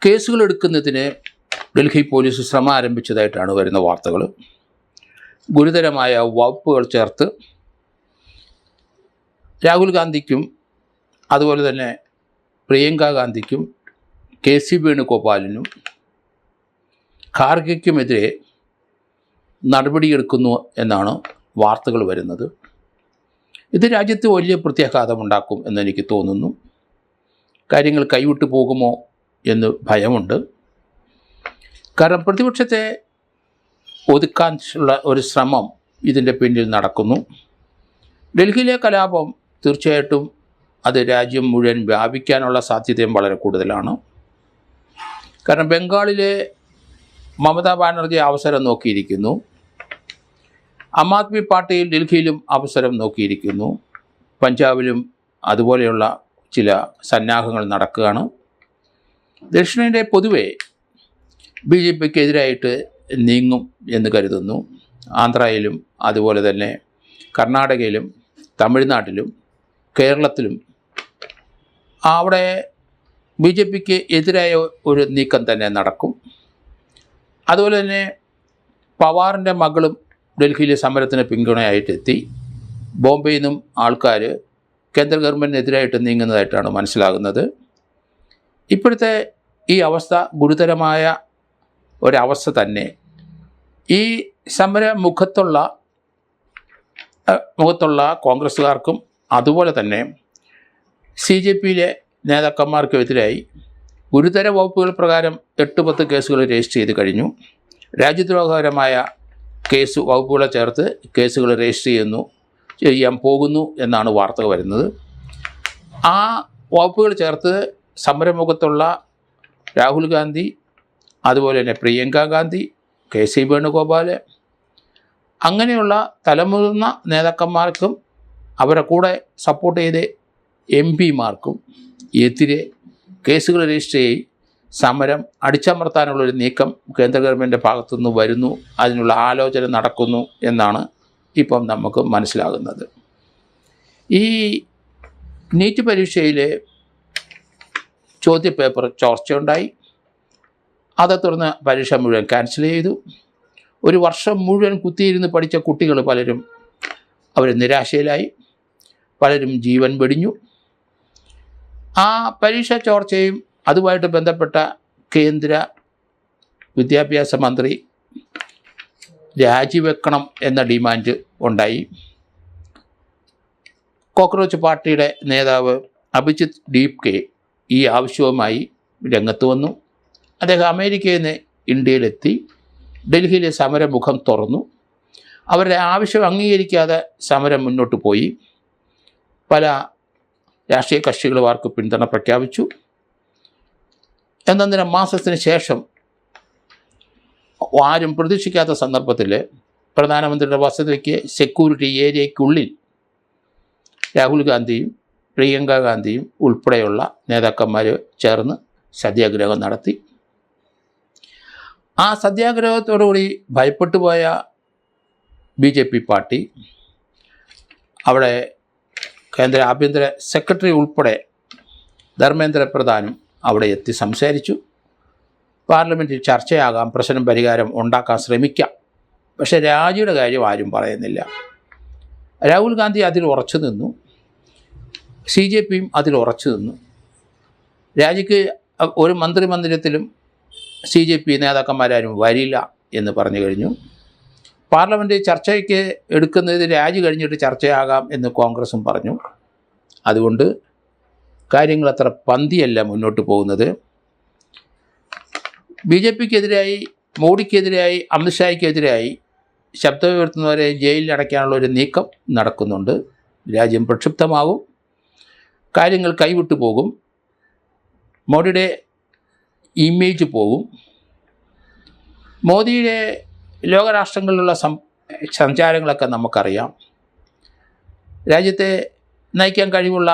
കേസുകൾ എടുക്കുന്നതിന് ഡൽഹി പോലീസ് ശ്രമം ആരംഭിച്ചതായിട്ടാണ് വരുന്ന വാർത്തകൾ. ഗുരുതരമായ വകുപ്പുകൾ ചേർത്ത് രാഹുൽ ഗാന്ധിക്കും അതുപോലെ തന്നെ പ്രിയങ്ക ഗാന്ധിക്കും KC വേണുഗോപാലിനും ഖാർഗെയ്ക്കുമെതിരെ നടപടിയെടുക്കുന്നു എന്നാണ് വാർത്തകൾ വരുന്നത്. ഇത് രാജ്യത്ത് വലിയ പ്രത്യാഘാതമുണ്ടാക്കും എന്നെനിക്ക് തോന്നുന്നു. കാര്യങ്ങൾ കൈവിട്ടു പോകുമോ എന്ന് ഭയമുണ്ട്. കാരണം പ്രതിപക്ഷത്തെ ഒതുക്കാനുള്ള ഒരു ശ്രമം ഇതിൻ്റെ പിന്നിൽ നടക്കുന്നു. ഡൽഹിയിലെ കലാപം തീർച്ചയായിട്ടും അത് രാജ്യം മുഴുവൻ വ്യാപിക്കാനുള്ള സാധ്യതയും വളരെ കൂടുതലാണ്. കാരണം ബംഗാളിലെ മമതാ ബാനർജി അവസരം നോക്കിയിരിക്കുന്നു. ആം ആദ്മി പാർട്ടിയിൽ ഡൽഹിയിലും അവസരം നോക്കിയിരിക്കുന്നു. പഞ്ചാബിലും അതുപോലെയുള്ള ചില സന്നാഹങ്ങൾ നടക്കുകയാണ്. ദക്ഷിണേന്ത്യ പൊതുവെ BJPക്ക് എതിരായിട്ട് നീങ്ങും എന്ന് കരുതുന്നു. ആന്ധ്രയിലും അതുപോലെ തന്നെ കർണാടകയിലും തമിഴ്നാട്ടിലും കേരളത്തിലും അവിടെ BJPക്ക് എതിരായ ഒരു നീക്കം തന്നെ നടക്കും. അതുപോലെ തന്നെ പവാറിൻ്റെ മകളും ഡൽഹിയിലെ സമരത്തിന് പിന്തുണയായിട്ടെത്തി. ബോംബെയിൽ നിന്നും ആൾക്കാർ കേന്ദ്ര ഗവൺമെൻറ്റിനെതിരായിട്ട് നീങ്ങുന്നതായിട്ടാണ് മനസ്സിലാകുന്നത്. ഇപ്പോഴത്തെ ഈ അവസ്ഥ ഗുരുതരമായ ഒരവസ്ഥ തന്നെ. ഈ സമരമുഖത്തുള്ള കോൺഗ്രസ്സുകാർക്കും അതുപോലെ തന്നെ CJPയിലെ നേതാക്കന്മാർക്കുമെതിരായി ഗുരുതര വകുപ്പുകൾ പ്രകാരം 8-10 കേസുകൾ രജിസ്റ്റർ ചെയ്ത് കഴിഞ്ഞു. രാജ്യദ്രോഹകരമായ വകുപ്പുകളെ ചേർത്ത് കേസുകൾ രജിസ്റ്റർ ചെയ്യാൻ പോകുന്നു എന്നാണ് വാർത്തകൾ വരുന്നത്. ആ വകുപ്പുകൾ ചേർത്ത് സമരമുഖത്തുള്ള രാഹുൽ ഗാന്ധി അതുപോലെ തന്നെ പ്രിയങ്ക ഗാന്ധി, KC വേണുഗോപാൽ അങ്ങനെയുള്ള തലമുതിർന്ന നേതാക്കന്മാർക്കും അവരെ കൂടെ സപ്പോർട്ട് ചെയ്ത് MPമാർക്കും എതിരെ കേസുകൾ രജിസ്റ്റർ ചെയ്ത് സമരം അടിച്ചമർത്താനുള്ളൊരു നീക്കം കേന്ദ്ര ഗവൺമെൻറ്റിൻ്റെ ഭാഗത്തുനിന്ന് വരുന്നു. അതിനുള്ള ആലോചന നടക്കുന്നു എന്നാണ് ഇപ്പം നമുക്ക് മനസ്സിലാകുന്നത്. ഈ നീറ്റ് പരീക്ഷയിലെ ചോദ്യപേപ്പർ ചോർച്ചയുണ്ടായി. അതേ തുടർന്ന് പരീക്ഷ മുഴുവൻ ക്യാൻസൽ ചെയ്തു. ഒരു വർഷം മുഴുവൻ കുത്തിയിരുന്ന് പഠിച്ച കുട്ടികൾ പലരും അവർ നിരാശയിലായി, പലരും ജീവൻ വെടിഞ്ഞു. ആ പരീക്ഷ ചോർച്ചയും അതുമായിട്ട് ബന്ധപ്പെട്ട കേന്ദ്ര വിദ്യാഭ്യാസ മന്ത്രി രാജിവെക്കണം എന്ന ഡിമാൻഡ് ഉണ്ടായി. കോക്രോച്ച് പാർട്ടിയുടെ നേതാവ് അഭിജിത്ത് ഡീപ്കെ ഈ ആവശ്യവുമായി രംഗത്ത് വന്നു. അദ്ദേഹം അമേരിക്കയിൽ നിന്ന് ഇന്ത്യയിലെത്തി ഡൽഹിയിലെ സമരമുഖം തുറന്നു. അവരുടെ ആവശ്യം അംഗീകരിക്കാതെ സമരം മുന്നോട്ട് പോയി. പല രാഷ്ട്രീയ കക്ഷികളും അവർക്ക് പിന്തുണ പ്രഖ്യാപിച്ചു. എന്നൊന്നര മാസത്തിന് ശേഷം ആരും പ്രതീക്ഷിക്കാത്ത സന്ദർഭത്തിൽ പ്രധാനമന്ത്രിയുടെ വസതിക്ക് സെക്യൂരിറ്റി ഏരിയയ്ക്കുള്ളിൽ രാഹുൽ ഗാന്ധിയും പ്രിയങ്ക ഗാന്ധിയും ഉൾപ്പെടെയുള്ള നേതാക്കന്മാർ ചേർന്ന് സത്യാഗ്രഹം നടത്തി. ആ സത്യാഗ്രഹത്തോടുകൂടി ഭയപ്പെട്ടു പോയ BJP പാർട്ടി അവിടെ കേന്ദ്ര ആഭ്യന്തര സെക്രട്ടറി ഉൾപ്പെടെ ധർമ്മേന്ദ്ര പ്രധാനും അവിടെ എത്തി സംസാരിച്ചു. പാർലമെൻറ്റിൽ ചർച്ചയാകാം, പ്രശ്നം പരിഹാരം ഉണ്ടാക്കാൻ ശ്രമിക്കാം. പക്ഷേ രാജിയുടെ കാര്യം ആരും പറയുന്നില്ല. രാഹുൽ ഗാന്ധി അതിൽ ഉറച്ചു നിന്നു, CJPയും അതിൽ ഉറച്ചു നിന്നു. രാജിക്ക് ഒരു മന്ത്രിമന്ദിരത്തിലും CJP നേതാക്കന്മാരാരും വരില്ല എന്ന് പറഞ്ഞു കഴിഞ്ഞു. പാർലമെൻറ്റ് ചർച്ചയ്ക്ക് എടുക്കുന്നത് രാജി കഴിഞ്ഞിട്ട് ചർച്ചയാകാം എന്ന് കോൺഗ്രസും പറഞ്ഞു. അതുകൊണ്ട് കാര്യങ്ങൾ അത്ര പന്തിയല്ല മുന്നോട്ട് പോകുന്നത്. BJPക്കെതിരായി, മോഡിക്കെതിരായി, അമിത്ഷായ്ക്കെതിരായി ശബ്ദമുയർത്തുന്നവരെ ജയിലിൽ അടയ്ക്കാനുള്ള ഒരു നീക്കം നടക്കുന്നുണ്ട്. രാജ്യം പ്രക്ഷുബ്ധമാകും, കാര്യങ്ങൾ കൈവിട്ടു പോകും, മോഡിയുടെ ഇമേജ് പോകും. മോദിയുടെ ലോകരാഷ്ട്രങ്ങളിലുള്ള സഞ്ചാരങ്ങളൊക്കെ നമുക്കറിയാം. രാജ്യത്തെ നയിക്കാൻ കഴിവുള്ള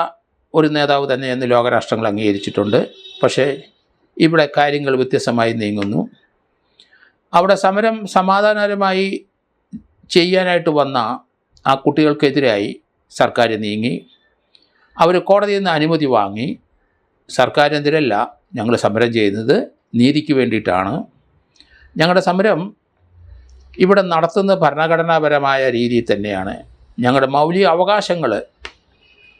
ഒരു നേതാവ് തന്നെയെന്ന് ലോകരാഷ്ട്രങ്ങൾ അംഗീകരിച്ചിട്ടുണ്ട്. പക്ഷേ ഇവിടെ കാര്യങ്ങൾ വ്യത്യസ്തമായി നീങ്ങുന്നു. അവിടെ സമരം സമാധാനപരമായി ചെയ്യാനായിട്ട് വന്ന ആ കുട്ടികൾക്കെതിരായി സർക്കാർ നീങ്ങി. അവർ കോടതിയിൽ നിന്ന് അനുമതി വാങ്ങി. സർക്കാരിനെതിരല്ല ഞങ്ങൾ സമരം ചെയ്യുന്നത്, നീതിക്ക് വേണ്ടിയിട്ടാണ്. ഞങ്ങളുടെ സമരം ഇവിടെ നടത്തുന്ന ഭരണഘടനാപരമായ രീതിയിൽ തന്നെയാണ്. ഞങ്ങളുടെ മൗലിക അവകാശങ്ങൾ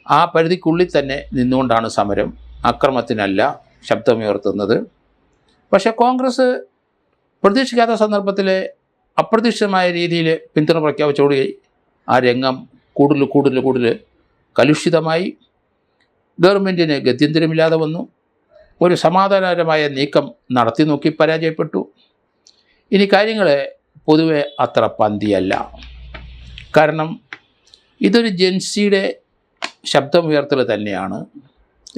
ആ പരിധിക്കുള്ളിൽ തന്നെ നിന്നുകൊണ്ടാണ് സമരം, അക്രമത്തിനല്ല ശബ്ദമുയർത്തുന്നത്. പക്ഷേ കോൺഗ്രസ് പ്രതീക്ഷിക്കാത്ത സന്ദർഭത്തിൽ അപ്രതീക്ഷിതമായ രീതിയിൽ പിന്തുണ പ്രഖ്യാപിച്ചോടെ ആ രംഗം കൂടുതൽ കലുഷിതമായി. ഗവൺമെൻറ്റിന് ഗത്യന്തരമില്ലാതെ വന്നു. ഒരു സമാധാനപരമായ നീക്കം നടത്തി നോക്കി പരാജയപ്പെട്ടു. ഇനി കാര്യങ്ങൾ പൊതുവെ അത്ര പന്തിയല്ല. കാരണം ഇതൊരു ജൻസിയുടെ ശബ്ദമുയർത്തൽ തന്നെയാണ്.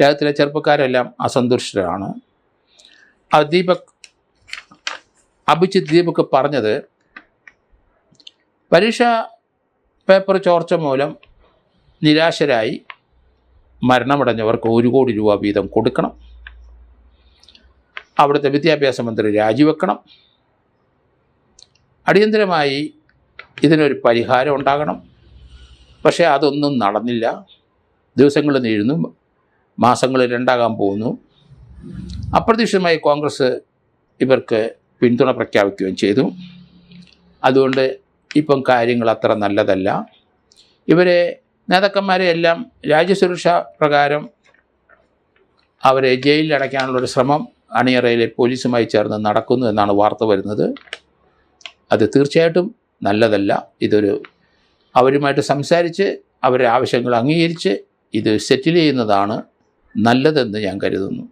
രാജ്യത്തിലെ ചെറുപ്പക്കാരെല്ലാം അസന്തുഷ്ടരാണ്. അഭിജിത്ത് ദീപക് പറഞ്ഞത്, പരീക്ഷാ പേപ്പർ ചോർച്ച മൂലം നിരാശരായി മരണമടഞ്ഞവർക്ക് 1 കോടി രൂപ വീതം കൊടുക്കണം. അവിടുത്തെ വിദ്യാഭ്യാസ മന്ത്രി രാജിവെക്കണം. അടിയന്തരമായി ഇതിനൊരു പരിഹാരം ഉണ്ടാകണം. പക്ഷേ അതൊന്നും നടന്നില്ല. ദിവസങ്ങൾ നീളുന്നു, മാസങ്ങൾ 2 പോകുന്നു. അപ്രതീക്ഷിതമായി കോൺഗ്രസ് ഇവർക്ക് പിന്തുണ പ്രഖ്യാപിക്കുകയും ചെയ്തു. അതുകൊണ്ട് ഇപ്പം കാര്യങ്ങൾ അത്ര നല്ലതല്ല. ഇവരെ നേതാക്കന്മാരെ എല്ലാം രാജ്യസുരക്ഷാ പ്രകാരം അവരെ ജയിലിൽ അടയ്ക്കാനുള്ളൊരു ശ്രമം അണിയറയിലെ പോലീസുമായി ചേർന്ന് നടക്കുന്നു എന്നാണ് വാർത്ത വരുന്നത്. അത് തീർച്ചയായിട്ടും നല്ലതല്ല. അവരുമായിട്ട് സംസാരിച്ച് അവരുടെ ആവശ്യങ്ങൾ അംഗീകരിച്ച് ഇത് സെറ്റിൽ ചെയ്യുന്നതാണ് നല്ലതെന്ന് ഞാൻ കരുതുന്നു.